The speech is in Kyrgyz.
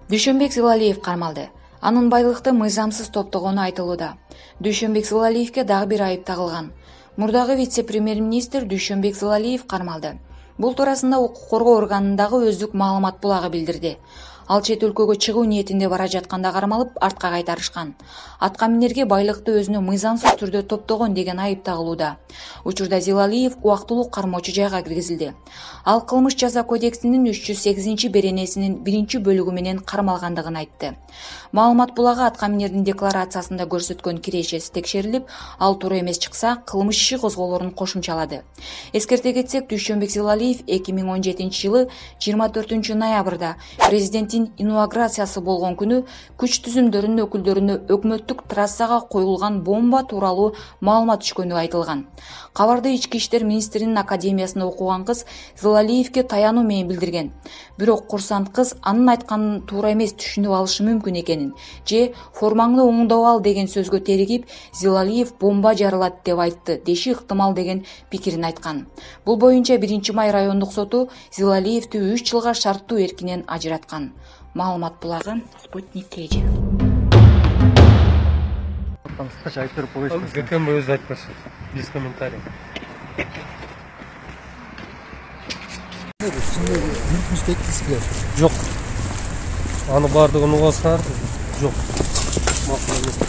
Дүйшөнбек Зилалиев кармалды. Анын байлыкты мыйзамсыз топтогону айтылууда. Дүйшөнбек Зилалиевке дагы бир айып тагылган. Мурдагы вице-премьер-министр Дүйшөнбек Зилалиев кармалды. Бул туурасында укук коргоо органындагы өздүк маалымат булагы билдирди. Ал чет өлкөгө чыгуу ниетинде бара жатканда кармалып, артка кайтарышкан. Атка минерге байлыкты өзүнө мыйзамсыз түрдө топтогон деген айып тагылууда. Учурда Зилалиев убактылуу кармоочу жайга киргизилди. Ал кылмыш жаза кодексинин 308 беренесинин 1-бөлүгү менен кармалгандыгын айтты. Маалымат булагы атка минердин декларациясында көрсөткөн кирешеси текшерилип, ал туура эмес чыкса, кылмыш иши козголорун кошумчалады. Эскерте кетсек, Дүйшөнбек Зилалиев 2017-жылы 24 ноябрда президенттин инаугурациясы болгон күнү күч түзүмдөрүнүн өкүлдөрүнө өкмөттүк трассага коюлган бомба тууралуу маалымат түшкөнү айтылган. Кабарды Ички иштер министринин академиясында окуган кыз Зилалиевке таянуу менен билдирген. Бирок курсант кыз анын айтканын туура эмес түшүнүп алышы мүмкүн экенин же формаңды оңдоп ал деген сөзгө теригип, Зилалиев бомба жарылат деп айтты деши ыктымал деген пикирин айткан. Бул боюнча 1-Май райондук соту Зилалиевди 3 жылга шарттуу эркинен ажыраткан. Маалымат булагы Спутник KG. Кыскача айтып берип коюңуз. ГКМ өзү айтып берсин. Без комментариев. Жок. Аны бардыгын угасыңар. Жок. Макул эмес.